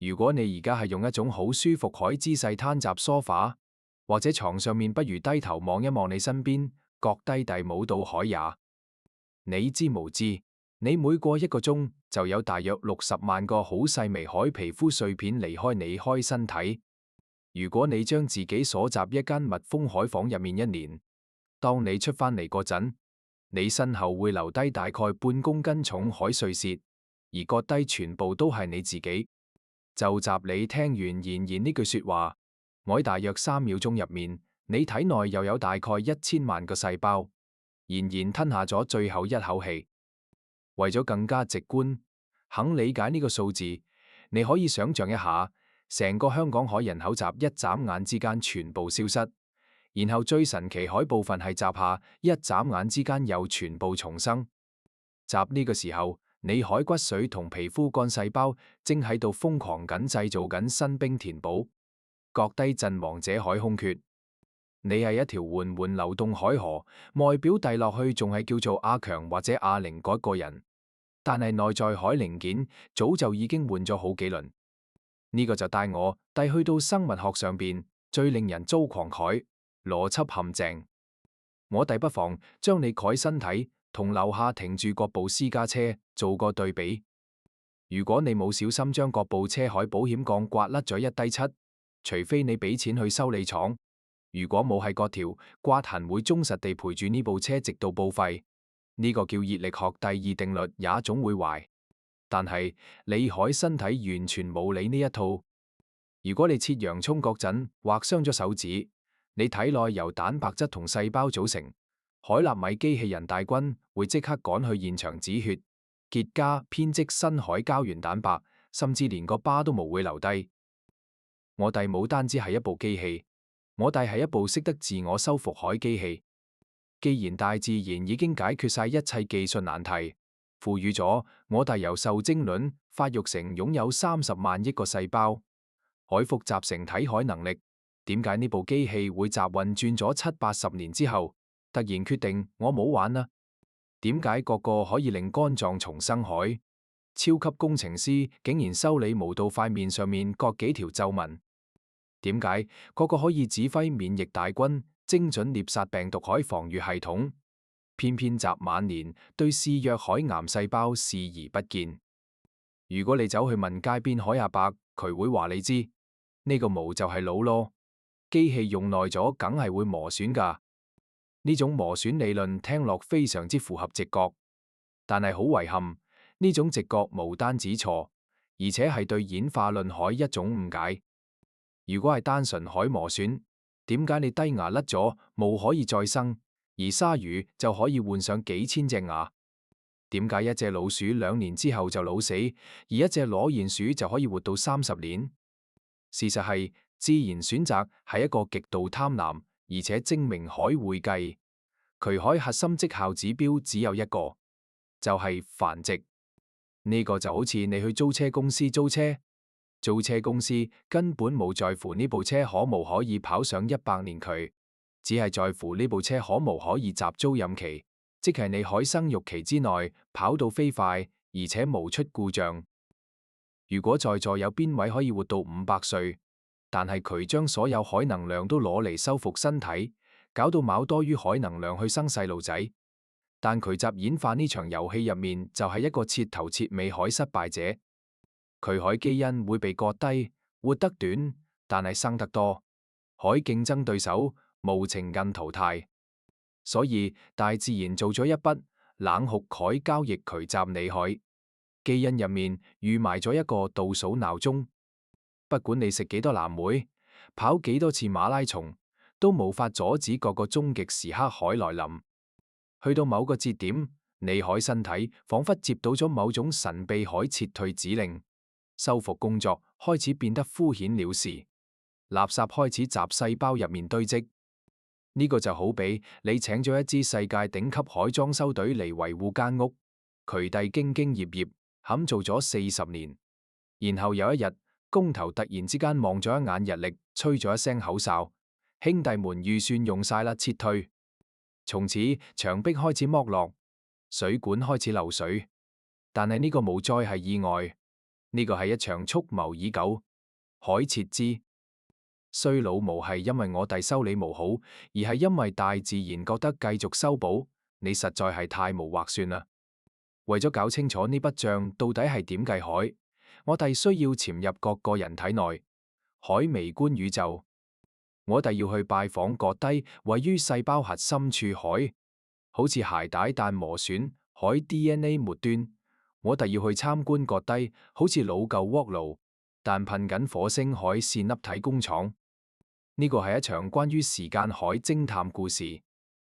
如果你而家係用一種好舒服海姿勢攤閘梳化，或者床上面，不如低頭望一望你身邊，覺低第冇到海也。你知無知？你每過一個鐘就有大約60萬個好細微海皮膚碎片離開你開身體。如果你將自己鎖集一間密封海房入面1年，當你出返嚟嗰陣，你身後會留低大概半公斤重海碎屑，而割低全部都係你自己。就集你聽完言言呢句說話，我喺大約3秒鐘入面，你體內又有大概1000萬個細胞，然吞下咗最後一口氣。為咗更加直觀，肯理解呢個數字，你可以想象一下，成個香港海人口集一眨眼之間全部消失，然後最神奇海部分係集下一眨眼之間又全部重生。集呢個時候，你海骨髓同皮膚幹細胞正喺度瘋狂緊製造緊新兵填補，割低陣亡者海空缺。你係一條緩緩流動海河，外表遞落去仲係叫做阿強或者阿玲嗰個人，但係內在海零件早就已經換咗好幾輪。呢個就帶我去到生物學上邊最令人遭狂聵邏輯陷阱。我不妨將你蓋身體同樓下停住各部私家車做個對比。如果你冇小心將各部車海保險槓刮甩咗1低7，除非你俾錢去修理廠，如果冇係嗰條刮痕會忠實地陪住呢部車直到報廢。呢個叫熱力學第2定律也總會壞。但係你海身體完全冇理呢一套。如果你切洋蔥嗰陣劃傷咗手指，你體內由蛋白質同細胞組成，海納米機器人大軍會即刻趕去現場止血、結痂、編織新海膠原蛋白，甚至連個疤都冇會留低。我哋冇單止係一部機器，我哋係一部識得自我修復海機器。既然大自然已經解決晒一切技術難題，賦予咗我哋由受精卵發育成擁有30萬億個細胞、海複雜成體海能力，點解呢部機器會集運轉咗70-80年之後，突然決定我冇玩啦？點解個個可以令肝臟重生海超級工程師竟然修理無到塊面上面割幾條皺紋？點解個個可以指揮免疫大軍精準獵殺病毒海防禦系統，偏偏集晚年對肆虐海癌細胞視而不見？如果你走去問街邊海阿伯，佢會話你知呢個毛就係腦咯，機器用耐咗梗係會磨損㗎。呢種磨損理論聽落非常之符合直覺，但係好遺憾，呢種直覺無單止錯，而且係對演化論海一種誤解。如果係單純海磨損，點解你低牙甩咗冇可以再生，而鯊魚就可以換上幾千隻牙？點解一隻老鼠2年之後就老死，而一隻裸鼴鼠就可以活到30年？事實係自然選擇係一個極度貪婪而且精明海會計，渠海核心績效指標只有一個，就係繁殖。呢個就好似你去租車公司租車。租車公司根本冇在乎呢部車可無可以跑上100年期，只係在乎呢部車可無可以集租賃期，即係你海生育期之內跑到飛快，而且無出故障。如果在座有邊位可以活到500歲，但係佢將所有海能量都攞嚟修復身體，搞到卯多於海能量去生細路仔，但佢集演化呢場遊戲入面就係一個徹頭徹尾海失敗者。佢海基因會被割低，活得短，但係生得多。海競爭對手無情近淘汰，所以大自然做咗一筆冷酷海交易渠集你海基因入面預埋咗一個倒數鬧鐘。不管你食幾多藍莓，跑幾多次馬拉松，都無法阻止各個終極時刻海來臨。去到某個節點，你海身體仿佛接到咗某種神秘海撤退指令。修復工作開始變得敷衍了事，垃圾開始集細胞入面堆積。呢個就好比你請咗一支世界頂級海裝修隊嚟維護間屋，佢哋兢兢業業冚做咗40年，然後有一日工頭突然之間望咗一眼日曆，吹咗一聲口哨，兄弟們預算用晒啦，撤退。從此牆壁開始剝落，水管開始漏水，但係呢個冇再係意外。呢個係一場蓄謀已久。海徹之，衰老無係因為我哋修理無好，而係因為大自然覺得繼續修補，你實在係太無劃算啦。為咗搞清楚呢筆帳到底係點計海，我哋需要潛入各個人體內，海微觀宇宙。我哋要去拜訪各低位於細胞核心處海，好似鞋帶但磨損海 DNA 末端。我哋要去參觀各低好似老舊鍋爐但噴緊火星海線粒體工廠。呢個係一場關於時間海偵探故事。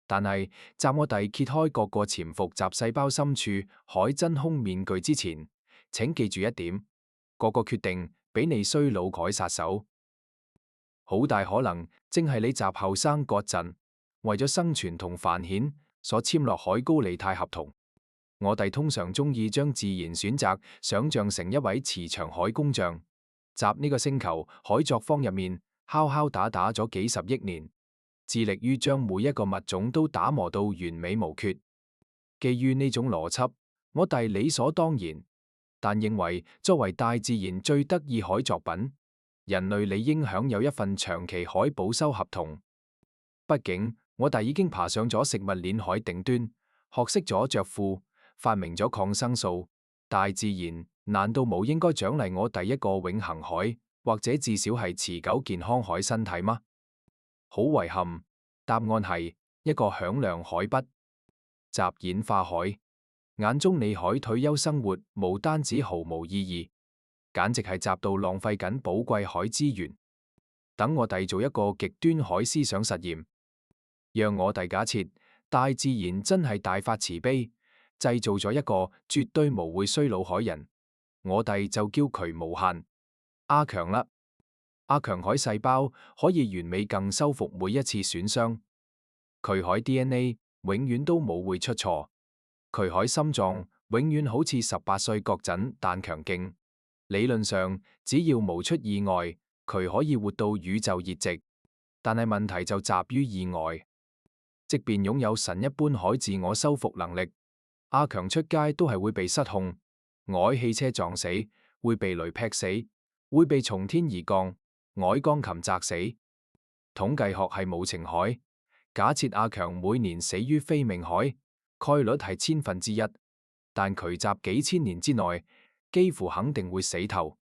但係，暫我哋揭開各個潛伏集細胞深處海真空面具之前，請記住一點：各個決定俾你衰老改殺手，好大可能正係你集後生嗰陣，為咗生存同繁衍所簽落海高利貸合同。我哋通常中意將自然選擇想象成一位慈祥海工匠，集呢個星球海作坊入面敲敲打打咗幾十億年。致力於將每一個物種都打磨到完美無缺。基於呢種邏輯，我哋理所當然，但認為作為大自然最得意海作品，人類理應享有一份長期海保修合同。畢竟我哋已經爬上咗食物鏈海頂端，學識咗着褲，發明咗抗生素。大自然難道冇應該獎勵我哋一個永恆海，或者至少係持久健康海身體嗎？好遺憾，答案係一個響亮海筆。集演化海眼中，你海退休生活無單止毫無意義，簡直係集到浪費緊寶貴海資源。等我哋做一個極端海思想實驗，讓我哋假設大自然真係大發慈悲，製造咗一個絕對無會衰老海人，我哋就叫佢無限阿強啦。阿強海細胞可以完美更修復每一次損傷，佢海 DNA 永遠都冇會出錯，佢海心臟永遠好似18歲嗰陣但強勁。理論上，只要無出意外，佢可以活到宇宙熱值。但係問題就在於意外，即便擁有神一般海自我修復能力，阿強出街都係會被失控，愛汽車撞死，會被雷劈死，會被從天而降矮鋼琴砸死。統計學係無情海，假設阿強每年死於非命海，概率係1/1000，但佢集幾千年之內，幾乎肯定會死透。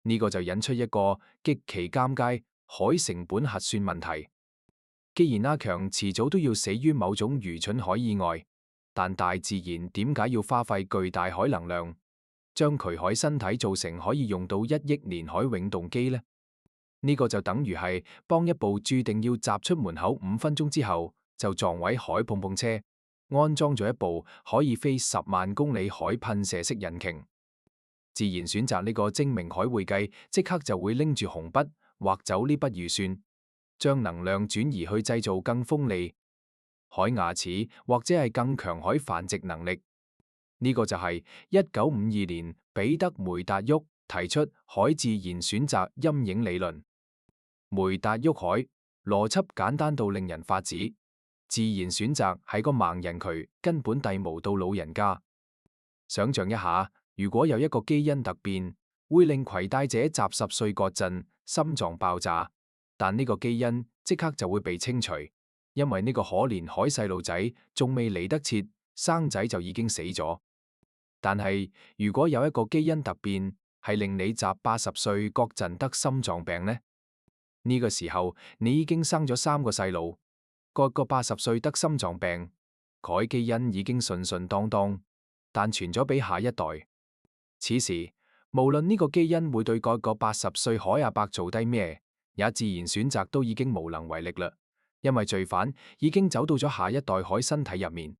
呢個就引出一個極其尷尬海成本核算問題。既然阿強遲早都要死於某種愚蠢海意外，但大自然點解要花費巨大海能量，將佢海身體做成可以用到1億年海永動機呢？呢個就等於係幫一部注定要踏出門口5分鐘之後就撞毀海碰碰車，安裝咗一部可以飛10萬公里海噴射式引擎。自然選擇呢個精明海會計，即刻就會拎住紅筆劃走呢筆預算，將能量轉移去製造更鋒利海牙齒或者係更強海繁殖能力。呢個就係1952年彼得梅達沃提出海自然選擇陰影理論。梅達沃海邏輯簡單到令人髮指，自然選擇係個盲人渠，根本遞無到老人家。想象一下，如果有一個基因突變會令攜帶者集10歲嗰陣心臟爆炸，但呢個基因即刻就會被清除，因為呢個可憐海細路仔仲未嚟得切生仔就已經死咗。但係如果有一個基因突變係令你集80歲嗰陣得心臟病呢？呢個時候你已經生咗3個細路，各個80歲得心臟病，改基因已經順順當當，但傳咗俾下一代。此時無論呢個基因會對各個80歲海阿伯做低咩，也自然選擇都已經無能為力啦，因為罪犯已經走到咗下一代海身體入面。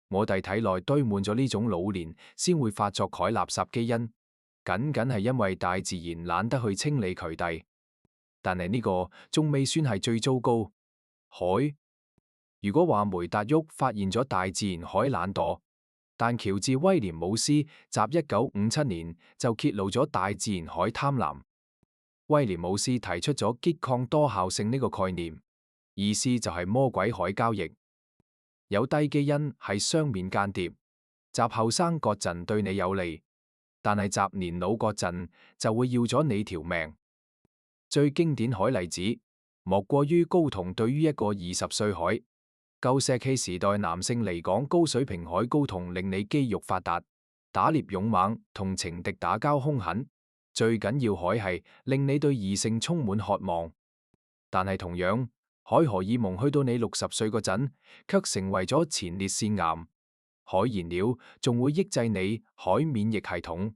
我哋體內堆滿咗呢種老年先會發作海垃圾基因，僅僅係因為大自然懶得去清理佢哋。但係呢個仲未算係最糟糕。海，如果話梅達沃發現咗大自然海懶惰，但喬治威廉姆斯集1957年就揭露咗大自然海貪婪。威廉姆斯提出咗拮抗多效性呢個概念，意思就係魔鬼海交易。有低基因係雙面間諜，集後生嗰陣對你有利，但係雜年老嗰陣就會要咗你條命。最經典海例子，莫過於睾酮對於一個20歲海。舊石器時代男性嚟講，高水平海睾酮令你肌肉發達，打獵勇猛，同情敵打交兇狠。最緊要海係令你對異性充滿渴望。但係同樣，海荷爾蒙去到你60歲嗰陣，卻成為咗前列腺癌。海燃料仲會抑制你海免疫系統。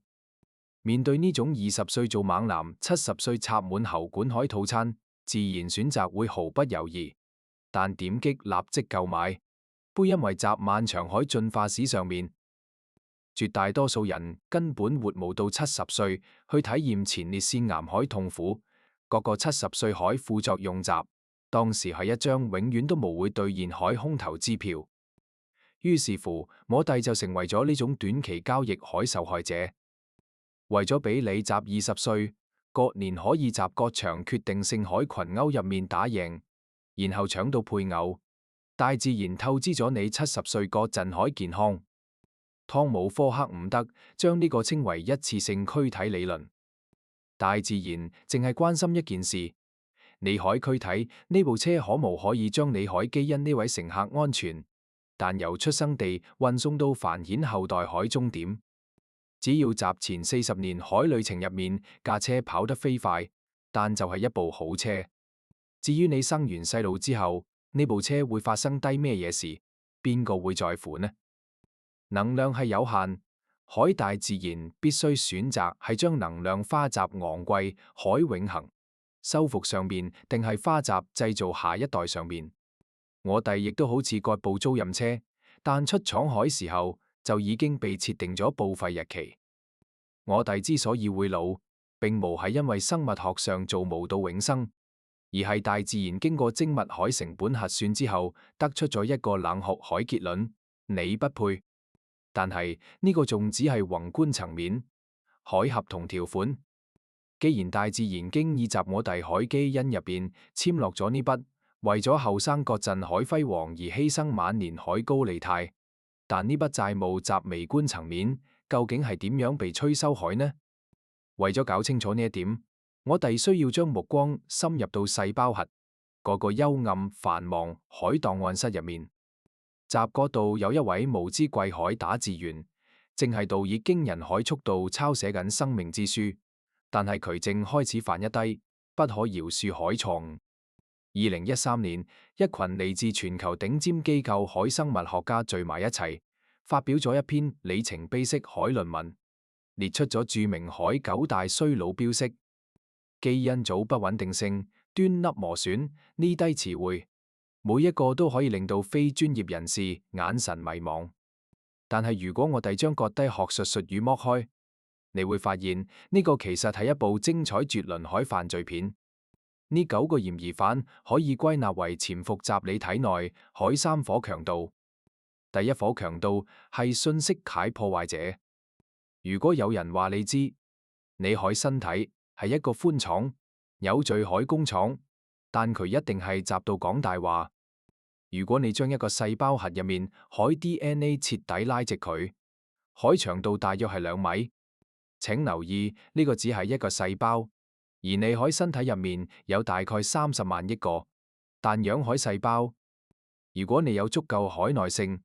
面對呢種20歲做猛男，70歲插滿喉管海套餐，自然選擇會毫不猶豫。但點擊立即購買，杯因為集漫長海進化史上面，絕大多數人根本活無到70歲去體驗前列腺癌海痛苦。各個70歲海副作用集，當時係一張永遠都無會兌現海空頭支票。於是乎，我弟就成為咗呢種短期交易海受害者。為咗俾你集20歲，各年可以集各場決定性海群鯁入面打贏，然後搶到配偶，大自然透支咗你70歲個陣海健康。湯姆科克伍德將呢個稱為一次性軀體理論。大自然淨係關心一件事：你海軀體呢部車可無可以將你海基因呢位乘客安全，但由出生地運送到繁衍後代海終點。只要集前40年海旅程入面架車跑得飛快，但就係一部好車。至於你生完細路之後，呢部車會發生低咩嘢事，邊個會在乎呢？能量係有限。海大自然必須選擇係將能量花集昂貴海永恆修復上面，定係花集製造下一代上面。我弟亦都好似嗰部租賃車，但出廠海時候就已經被設定咗報廢日期。我弟之所以會老，並無係因為生物學上做無到永生，而係大自然經過精密海成本核算之後，得出咗一個冷酷海結論：你不配。但係呢個仲只係宏觀層面，海合同條款。既然大自然經已集我弟海基因入邊簽落咗呢筆，為咗後生嗰陣海輝煌而犧牲晚年海高利貸，但呢筆債務集微觀層面，究竟係點樣被催收海呢？為咗搞清楚呢一點，我弟需要將目光深入到細胞核嗰個幽暗繁忙海檔案室入面。集嗰度有一位無知貴海打字員，正係度以驚人海速度抄寫緊生命之書，但係佢正開始犯一低不可饒恕海錯誤。2013年，一群嚟自全球頂尖機構海生物學家聚埋一齊，發表咗一篇里程碑式海論文，列出咗著名海9大衰老標識：基因組不穩定性、端粒磨損呢低詞彙。每一個都可以令到非專業人士眼神迷茫，但係如果我哋將割低學術術語剝開，你會發現呢個其實係一部精彩絕倫海犯罪片。呢9個嫌疑犯可以歸納為潛伏集你體內海3火強盜。第一火強盜係信息解破壞者。如果有人話你知，你海身體係一個寬敞有序海工廠，但佢一定係集到講大話。如果你將一個細胞核入面海 DNA 徹底拉直佢，海長度大約係2米。請留意，呢個只係一個細胞，而你海身體入面有大概30萬億個但養海細胞。如果你有足夠海耐性，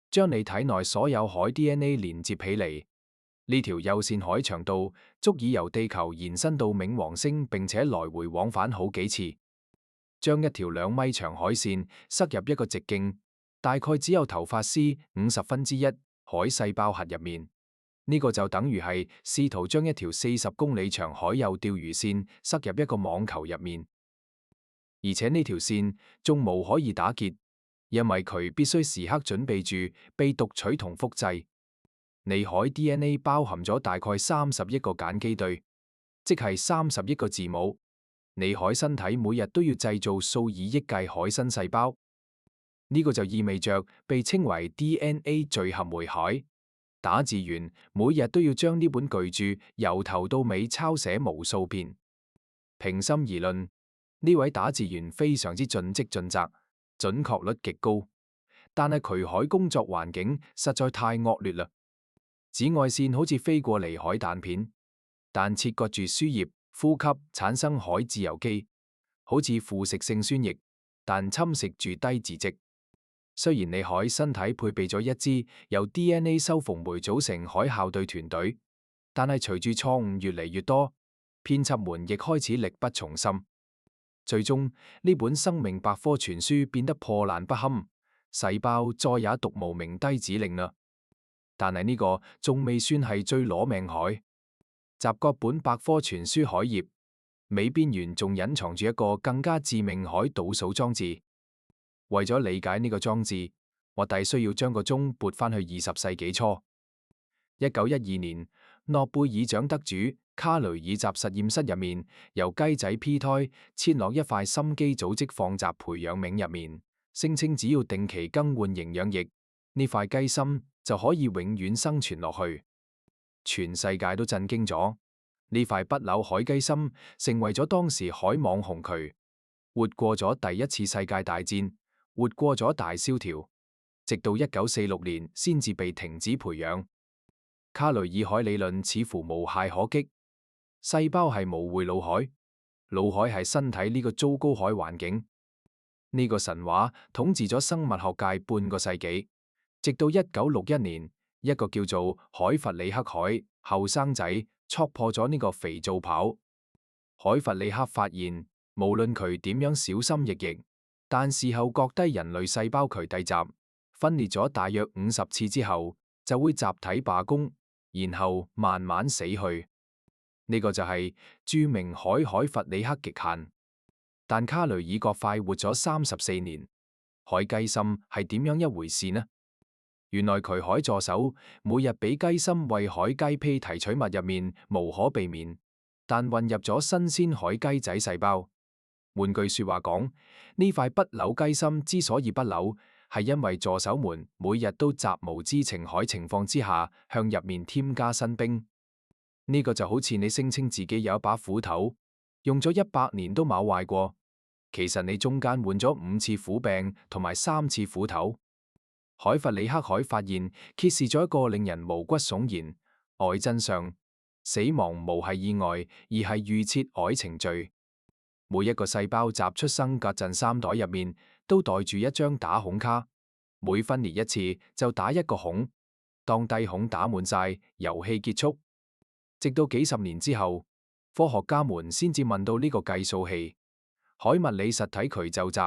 將你體內所有海 DNA 連接起嚟，呢條幼線海長度足以由地球延伸到冥王星，並且來回往返好幾次。將一條2米長海線塞入一個直徑大概只有頭髮絲1/50海細胞核入面，呢個就等於係試圖將一條40公里長海幼釣魚線塞入一個網球入面，而且呢條線仲無可以打結，因為佢必須時刻準備住被讀取同複製。你海 DNA 包含咗大概30億個鹼基對，即係30億個字母。你海身體每日都要製造數以億計海新細胞，呢個就意味着被稱為 DNA 聚合酶海。打字員每日都要將呢本巨著由頭到尾抄寫無數遍。平心而論，呢位打字員非常之盡職盡責，準確率極高，但係渠海工作環境實在太惡劣啦。紫外線好似飛過嚟海彈片，但切割住輸液、呼吸，產生海自由基，好似腐蝕性酸液，但侵蝕住低字跡。雖然你海身體配備咗一支由 DNA 修復酶組成海校對團隊，但係隨住錯誤越嚟越多，編輯們亦開始力不從心。最終呢本生命百科全書變得破爛不堪，細胞再也讀無名低指令啦。但係呢個仲未算係最攞命海。集各本百科全書海頁尾邊緣仲隱藏住一個更加致命海倒數裝置。為咗理解呢個裝置，我哋需要將個鐘撥返去20世紀初。1912年，諾貝爾獎得主卡雷爾集實驗室入面，由雞仔 P 胎切落一塊心肌組織放集培養皿入面，聲稱只要定期更換營養液，呢塊雞心就可以永遠生存落去。全世界都震驚咗，呢塊不朽海雞心成為咗當時海網紅渠，活過咗第一次世界大戰，活過咗大蕭條，直到1946年先至被停止培養。卡雷爾海理論似乎無懈可擊，細胞係無悔腦海，腦海係身體呢個糟糕海環境。呢個神話統治咗生物學界半個世紀，直到1961年，一個叫做海弗里克海後生仔戳破咗呢個肥皂泡。海弗里克發現，無論佢點樣小心翼翼，但事後覺低人類細胞渠遞集分裂咗大約50次之後，就會集體罷工，然後慢慢死去。呢個就係著名海弗里克極限。但卡雷爾國快活咗34年，海雞心係點樣一回事呢？原來渠海助手每日俾雞心為海雞胚提取物入面無可避免，但混入咗新鮮海雞仔細胞。換句說話講，呢塊不朽雞心之所以不朽，係因為助手們每日都習無知情海情況之下向入面添加新兵。呢個就好似你聲稱自己有一把斧頭，用咗100年都冇壞過，其實你中間換咗5次斧柄同埋3次斧頭。海弗里克海發現揭示咗一個令人毛骨悚然愛真相：死亡無係意外，而係預設愛程序。每一個細胞集出生隔陣3袋入面都袋住一張打孔卡，每分裂一次就打一個孔。當低孔打滿晒，遊戲結束。直到幾十年之後，科學家們先至問到呢個計數器。海物理實體渠就集，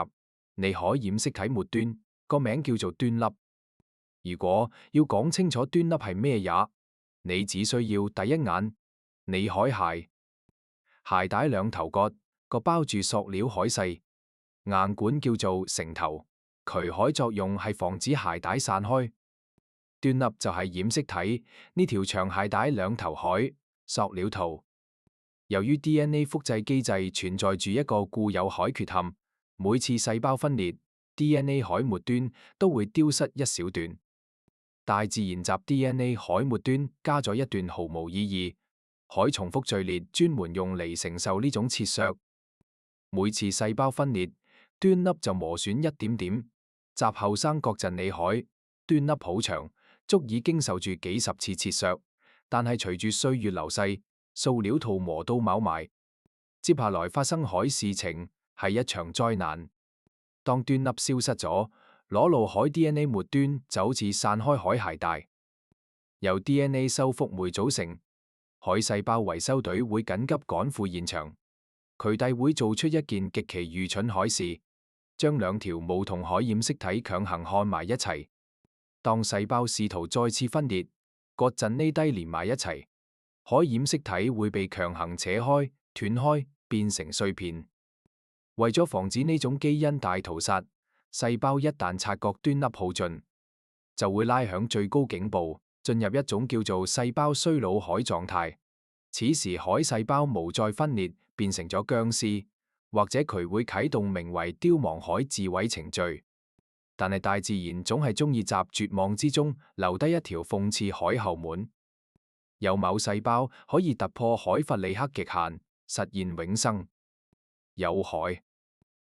你可染色體末端，個名叫做端粒。如果要講清楚端粒係咩也，你只需要第一眼，你海鞋，鞋帶兩頭割，個包住塑料海細，硬管叫做繩頭，渠海作用係防止鞋帶散開。端粒就係染色體，呢條長鞋帶兩頭海，塑料套。由於 DNA 複製機制存在住一個固有海缺陷，每次細胞分裂 ，DNA 海末端都會丟失一小段。大自然集 DNA 海末端加咗一段毫無意義海重複序列，專門用嚟承受呢種切削。每次細胞分裂，端粒就磨損一點點。集後生各陣你海端粒好長，足以經受住幾十次切削，但係隨住歲月流逝，塑料套磨到朽埋。接下來發生海事情係一場災難。當端粒消失咗，裸露海 DNA 末端就好似散開海鞋帶，由 DNA 修復酶組成。海細胞維修隊會緊急趕赴現場，佢哋會做出一件極其愚蠢海事，將兩條無同海染色體強行焊埋一齊。當細胞試圖再次分裂，割陣呢低連埋一齊，海染色體會被強行扯開、斷開，變成碎片。為咗防止呢種基因大屠殺，細胞一旦察覺端粒耗盡，就會拉響最高警報，進入一種叫做細胞衰老海狀態。此時海細胞無再分裂，變成咗僵屍，或者佢會啟動名為凋亡海自毀程序。但係大自然總係中意集絕望之中留低一條諷刺海後門。有某細胞可以突破海弗里克極限，實現永生。有海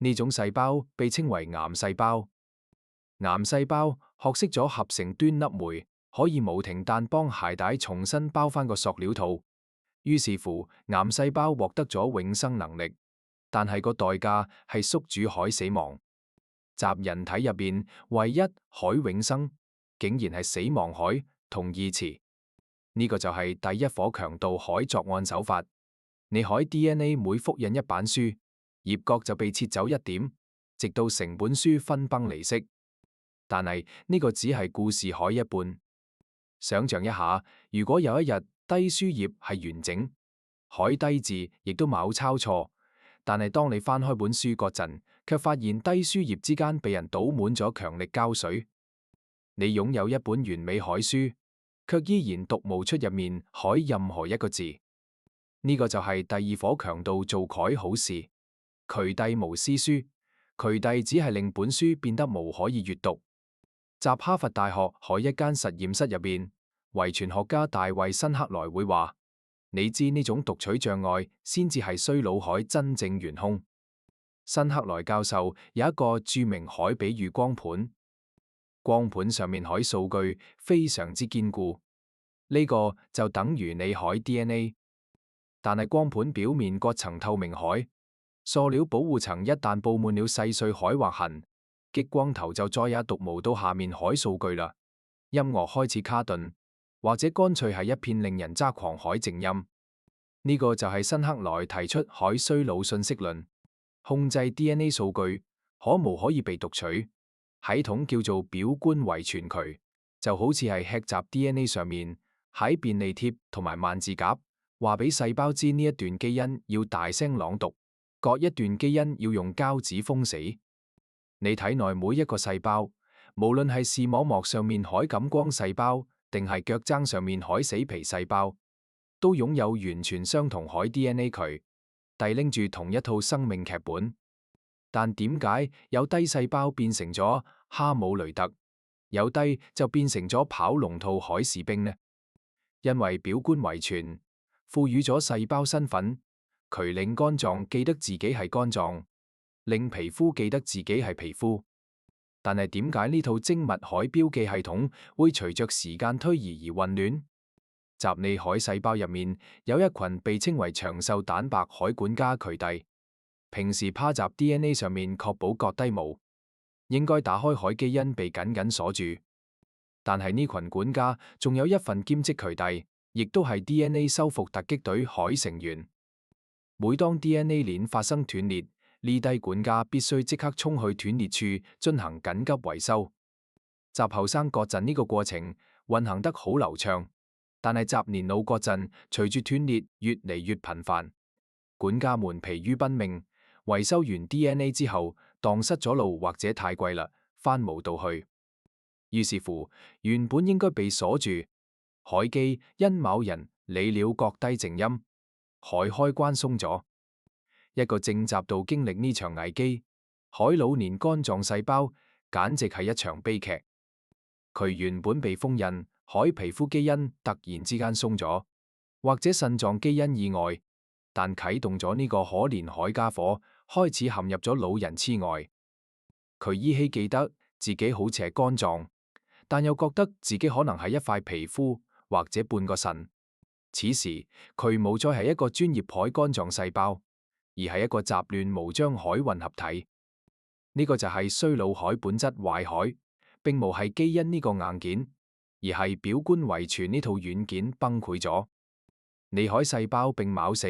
呢種細胞被稱為癌細胞。癌細胞學識咗合成端粒酶，可以無停但幫鞋帶重新包返個塑料套。於是乎，癌細胞獲得咗永生能力，但係個代價係宿主海死亡。集人體入邊唯一海永生，竟然係死亡海同義詞。呢個就係第一夥強盜海作案手法。你海 DNA 每複印一版書，頁角就被切走一點，直到成本書分崩離析。但係呢個只係故事海一半。想象一下，如果有一日低書頁係完整，海低字亦都冇抄錯，但係當你翻開本書嗰陣，卻發現低書頁之間被人倒滿咗強力膠水。你擁有一本完美海書，卻依然讀無出入面海任何一個字。呢個就係第二夥強盜做凱好事，渠遞無私書，渠遞只係令本書變得無可以閱讀。集哈佛大學海一間實驗室入邊，遺傳學家大衛辛克萊會話：你知呢種讀取障礙先至係衰老海真正元兇。辛克萊教授有一個著名海比喻光盤，光盤上面海數據非常之堅固，呢個就等於你海 DNA。但係光盤表面割層透明海，塑料保護層一旦布滿了細碎海劃痕，激光頭就再也讀無到下面海數據啦。音樂開始卡頓，或者乾脆係一片令人抓狂海靜音。呢個就係辛克萊提出海衰老信息論，控制 DNA 數據可無可以被讀取，系統叫做表觀遺傳渠，就好似係吃集 DNA 上面喺便利貼同埋萬字夾，話俾細胞知呢一段基因要大聲朗讀，各一段基因要用膠紙封死。你體內每一個細胞，無論係視網膜上面海感光細胞，定係腳踭上面海死皮細胞，都擁有完全相同海 DNA 渠，遞拎住同一套生命劇本。但點解有低細胞變成咗哈姆雷特，有低就變成咗跑龍套海士兵呢？因為表觀遺傳賦予咗細胞身份，渠令肝臟記得自己係肝臟，令皮膚記得自己係皮膚。但係點解呢套精密海標記系統會隨着時間推移而混亂？集你海細胞入面有一群被稱為長壽蛋白海管家渠遞，平時趴集 DNA 上面確保割低毛，應該打開海基因被緊緊鎖住。但係呢群管家仲有一份兼職渠遞，亦都係 DNA 修復突擊隊海成員。每當 DNA 鏈發生斷裂，呢低管家必須即刻衝去斷裂處進行緊急維修。集後生割陣呢個過程運行得好流暢，但係集年老割陣隨住斷裂越嚟越頻繁，管家們疲於奔命。維修完 DNA 之後，蕩失咗路或者太貴啦，翻無道去。於是乎，原本應該被鎖住海基因某人理了割低靜音，海開關鬆咗。一個正集道經歷呢場危機，海老年肝臟細胞簡直係一場悲劇。佢原本被封印，海皮膚基因突然之間鬆咗，或者腎臟基因意外，但啟動咗呢個可憐海家伙，開始陷入咗老人痴呆。佢依稀記得自己好似係肝臟，但又覺得自己可能係一塊皮膚或者半個腎。此時佢冇再係一個專業海肝臟細胞，而係一個雜亂無章海混合體。呢個就係衰老海本質壞海，並無係基因呢個硬件，而係表觀遺傳呢套軟件崩潰咗。你海細胞並冇死，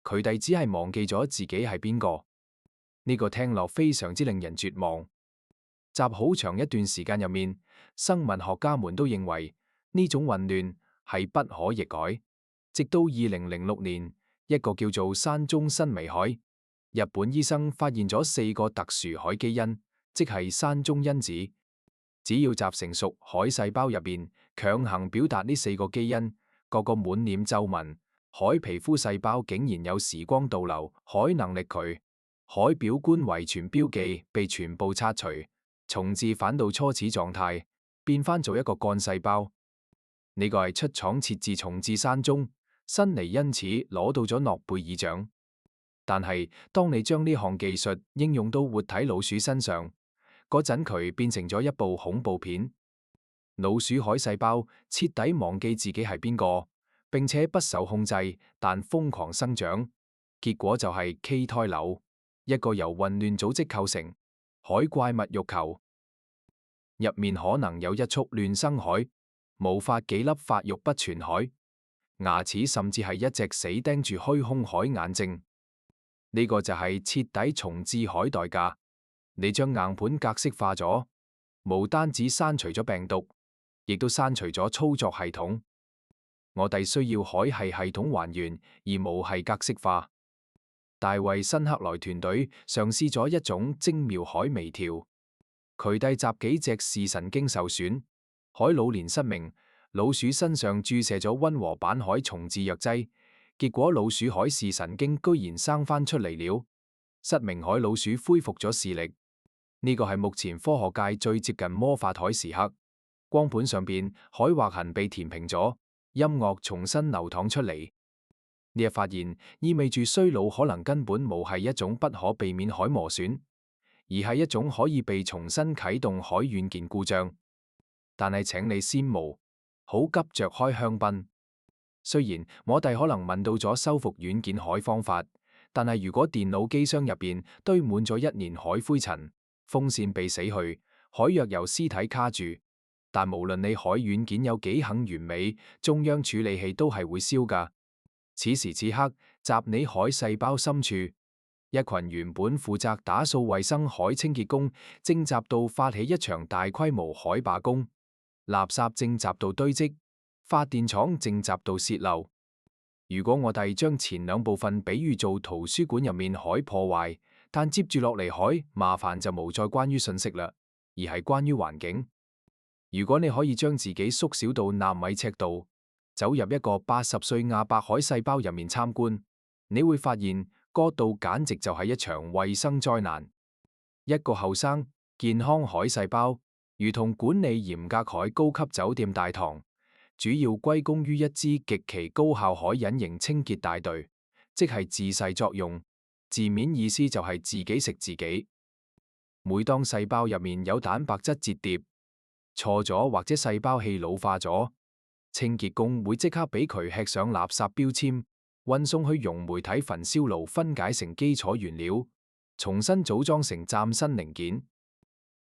佢哋只係忘記咗自己係邊個。呢個聽落非常之令人絕望。集好長一段時間入面，生物學家們都認為呢種混亂係不可逆改。直到2006年，一個叫做山中新微海，日本醫生發現咗4個特殊海基因，即係山中因子。只要集成熟海細胞入邊強行表達呢4個基因，個個滿臉皺紋，海皮膚細胞竟然有時光倒流，海能力渠，海表觀遺傳標記被全部拆除，重置返到初始狀態，變翻做一個幹細胞。呢個係出廠設置重置山中，辛尼因此攞到咗諾貝爾獎。但係當你將呢項技術應用到活體老鼠身上嗰陣，佢變成咗一部恐怖片。老鼠海細胞徹底忘記自己係邊個，並且不受控制但瘋狂生長，結果就係畸胎瘤，一個由混亂組織構成海怪物肉球，入面可能有一束亂生海，無法幾粒發育不全海，牙齒甚至係一隻死盯住虛空海眼睛。呢個就係徹底重置海代價。你將硬盤格式化咗，無單止刪除咗病毒，亦都刪除咗操作系統。我哋需要海系系統還原，而無係格式化。大衛辛克萊團隊嘗試咗一種精妙海微調，佢遞集幾隻視神經受損、海老年失明老鼠身上注射咗溫和版海重置藥劑，結果老鼠海視神經居然生翻出嚟了，失明海老鼠恢復咗視力。呢個係目前科學界最接近魔法海時刻。光盤上邊海劃痕被填平咗，音樂重新流淌出嚟。呢一發現意味住衰老可能根本無係一種不可避免海磨損，而係一種可以被重新啟動海軟件故障。但係請你先無好急着開香檳。雖然我哋可能問到咗修復軟件海方法，但係如果電腦機箱入邊堆滿咗1年海灰塵，風扇被死去，海若由屍體卡住，但無論你海軟件有幾肯完美，中央處理器都係會燒㗎。此時此刻，集你海細胞深處，一群原本負責打掃衛生海清潔工，正集到發起一場大規模海罷工，垃圾正集到堆積，發電廠正集到洩漏。如果我哋將前兩部分比喻做圖書館入面海破壞，但接住落嚟海麻煩就無再關於信息啦，而係關於環境。如果你可以將自己縮小到納米尺度，走入一個80歲亞伯海細胞入面參觀，你會發現嗰度簡直就係一場衛生災難。一個後生健康海細胞，如同管理嚴格海高級酒店大堂，主要歸功於一支極其高效海隱形清潔大隊，即係自噬作用。字面意思就係自己食自己。每當細胞入面有蛋白質折疊錯咗，或者細胞器老化咗，清潔工會即刻俾佢吃上垃圾標籤，運送去熔媒體焚燒爐分解成基礎原料，重新組裝成嶄新零件。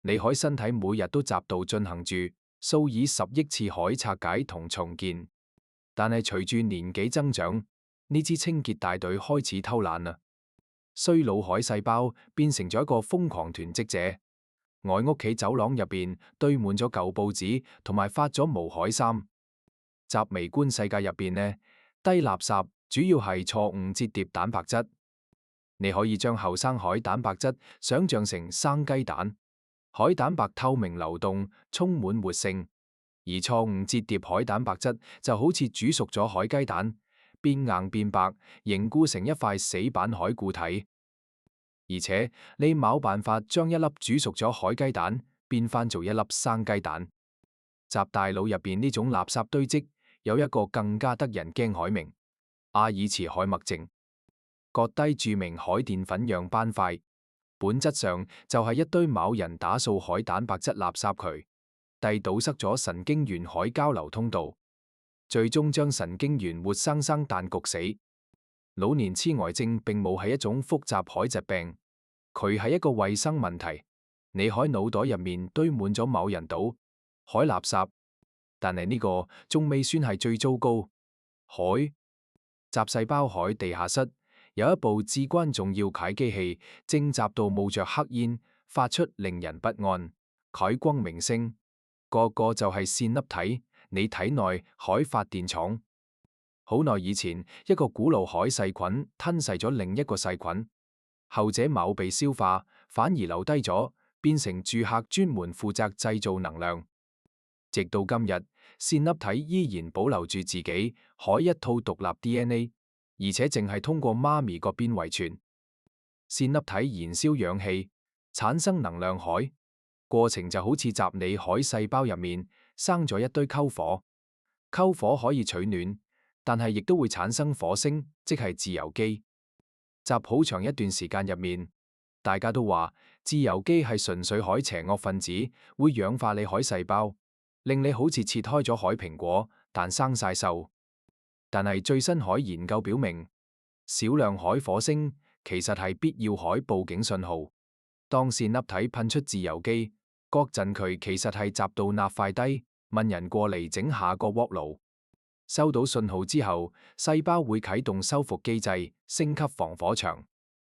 你海身體每日都集道進行住數以10億次海拆解同重建，但係隨住年紀增長，呢支清潔大隊開始偷懶啦。衰老海細胞變成咗一個瘋狂囤積者，我屋企走廊入邊堆滿咗舊報紙同埋發咗毛海衫。集微觀世界入邊呢，低垃圾主要係錯誤折疊蛋白質。你可以將後生海蛋白質想象成生雞蛋，海蛋白透明流動，充滿活性；而錯誤折疊海蛋白質就好似煮熟咗海雞蛋，變硬變白，凝固成一塊死板海固體。而且你冇辦法將一粒煮熟咗海雞蛋變翻做一粒生雞蛋。集大腦入邊呢種垃圾堆積，有一個更加得人驚海名——阿爾茨海默症。割低著名海澱粉樣斑塊，本質上就係一堆冇人打掃海蛋白質垃圾渠，遞堵塞咗神經元海交流通道，最終將神經元活生生彈焗死。老年痴呆症並冇係一種複雜海疾病，佢係一個衛生問題。你海腦袋入面堆滿咗冇人倒海垃圾，但係呢個仲未算係最糟糕。海集細胞海地下室有一部至關重要啟機器，正集到冒着黑煙，發出令人不安啟光明聲。個個就係線粒體，你體內海發電廠。好耐以前，一個古老海細菌吞噬咗另一個細菌，後者冇被消化，反而留低咗，變成住客專門負責製造能量。直到今日，線粒體依然保留住自己海一套獨立 DNA， 而且淨係通過媽咪嗰邊遺傳。線粒體燃燒氧氣，產生能量海，過程就好似集你海細胞入面生咗一堆篝火。篝火可以取暖，但係亦都會產生火星，即係自由基。集好長一段時間入面，大家都話自由基係純粹海邪惡分子，會氧化你海細胞，令你好似切開咗海蘋果，但生晒鏽。但係最新海研究表明，少量海火星其實係必要海報警信號。當線粒體噴出自由基，嗰陣佢其實係集到納快低，問人過嚟整下個鍋爐。收到信號之後，細胞會啟動修復機制，升級防火牆。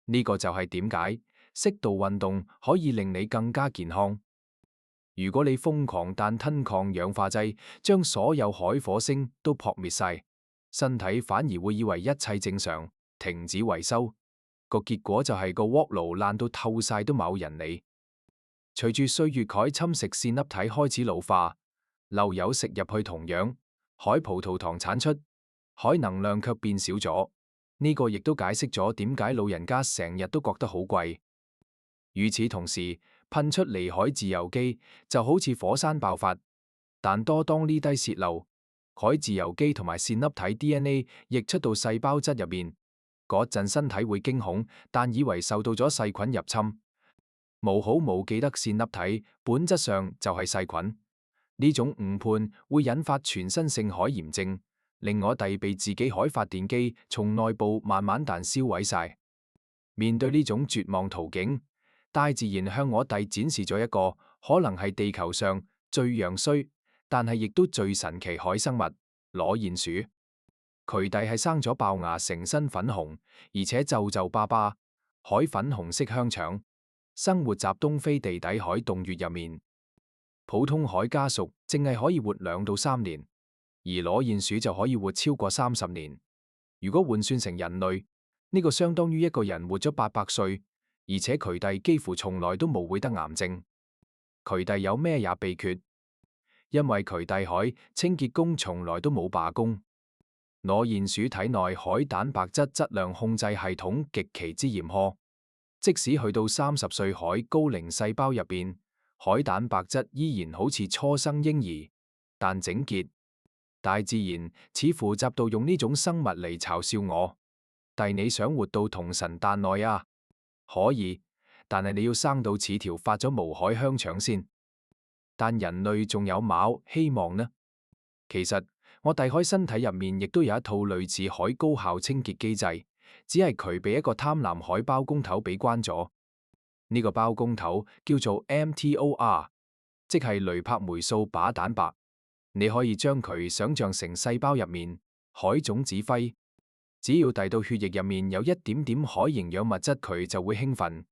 呢個就係點解適度運動可以令你更加健康。如果你瘋狂但吞抗氧化劑，將所有海火星都撲滅晒，身體反而會以為一切正常，停止維修。個結果就係個鍋爐爛到透晒都冇人理。隨住歲月鈣侵蝕線粒體開始老化，漏油食入去同樣，海葡萄糖產出，海能量卻變少咗。呢個亦都解釋咗點解老人家成日都覺得好貴。與此同時，噴出離海自由基就好似火山爆發，但多當呢低洩漏，海自由基同埋線粒體 DNA 溢出到細胞質入面，嗰陣身體會驚恐，但以為受到咗細菌入侵。無好冇記得線粒體本質上就係細菌。呢種誤判會引發全身性海炎症，令我哋被自己海發電機從內部慢慢但燒毀晒。面對呢種絕望途徑，大自然向我哋展示咗一個可能係地球上最樣衰，但係亦都最神奇海生物——裸鼹鼠。佢哋係生咗爆牙，成身粉紅，而且皺皺巴巴，海粉紅色香腸，生活集東非地底海洞穴入面。普通海家屬淨係可以活2到3年，而裸鼹鼠就可以活超過30年。如果換算成人類，呢個相當於一個人活咗800歲，而且佢哋幾乎從來都冇會得癌症。佢哋有咩也秘訣？因為佢哋海清潔工從來都冇罷工。裸鼹鼠體內海蛋白質質量控制系統極其之嚴苛，即使去到30歲海高齡細胞入邊，海蛋白質依然好似初生嬰兒，但整潔。大自然似乎集到用呢種生物嚟嘲笑我。但你想活到同神誕耐啊？可以，但係你要生到似條發咗毛海香腸先。但人類仲有冇希望呢？其實我哋海身體入面亦都有一套類似海高效清潔機制，只係佢被一個貪婪海包工頭俾關咗。呢個包工頭叫做 mTOR， 即係雷帕霉素靶蛋白。你可以將佢想象成細胞入面海總指揮，只要遞到血液入面有一點點海營養物質，佢就會興奮。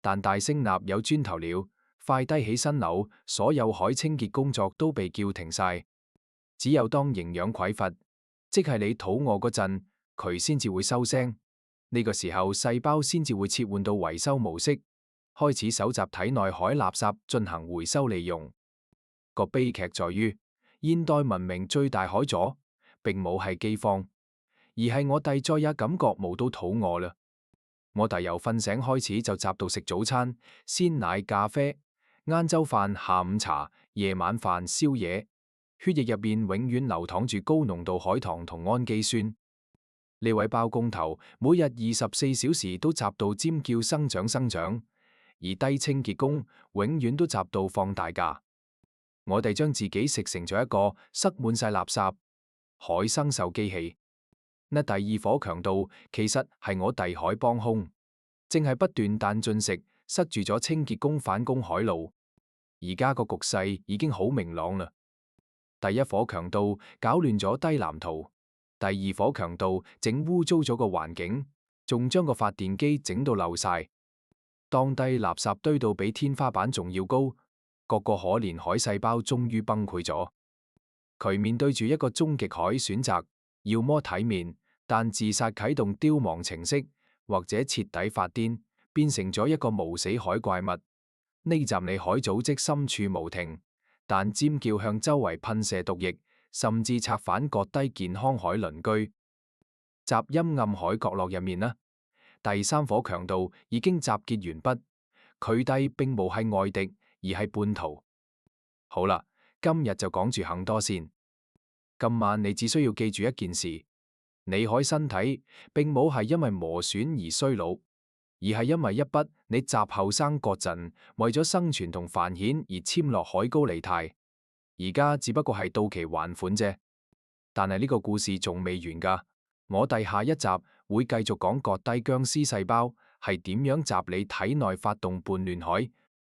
但大聲納有磚頭了，快低起身樓，所有海清潔工作都被叫停晒。只有當營養匱乏，即係你肚餓嗰陣，佢先至會收聲。呢個時候細胞先至會切換到維修模式，開始搜集體內海垃圾進行回收利用。個悲劇在於，現代文明最大害咗，並冇係饑荒，而係我哋再也感覺冇到肚餓啦。我哋由瞓醒開始就集到食早餐、鮮奶、咖啡、晏晝飯、下午茶、夜晚飯、宵夜，血液入邊永遠流淌住高濃度海糖同氨基酸。呢位包工頭每日24小時都集到尖叫生長生長，而低清潔工永遠都集到放大假。我哋將自己食成咗一個塞滿晒垃圾海生鏽機器。呢第二火強盜其實係我哋海幫兇，正係不斷但進食，塞住咗清潔工反攻海路。而家個局勢已經好明朗啦。第一火強盜搞亂咗低藍圖，第二火強盜整污糟咗個環境，仲將個發電機整到漏晒。當低垃圾堆到比天花板仲要高，各個可憐海細胞終於崩潰咗。佢面對住一個終極海選擇，要麼體面但自殺啟動凋亡程式，或者徹底發癲，變成咗一個無死海怪物。呢集你海組織深處無停，但尖叫向周圍噴射毒液，甚至策反割低健康海鄰居。集陰暗海角落入面呢，第三火強盜已經集結完畢，佢哋並無係外敵，而係叛徒。好啦，今日就講住肯多先。今晚你只需要記住一件事：你海身體並冇係因為磨損而衰老，而係因為一筆你集後生嗰陣為咗生存同繁衍而簽落海高利貸。而家只不過係到期還款啫。但係呢個故事仲未完㗎，我哋下一集會繼續講割低僵屍細胞係點樣襲你體內發動叛亂海，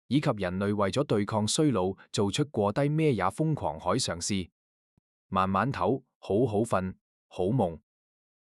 以及人類為咗對抗衰老做出過低咩也瘋狂海嘗試。慢慢唞，好好瞓，好夢。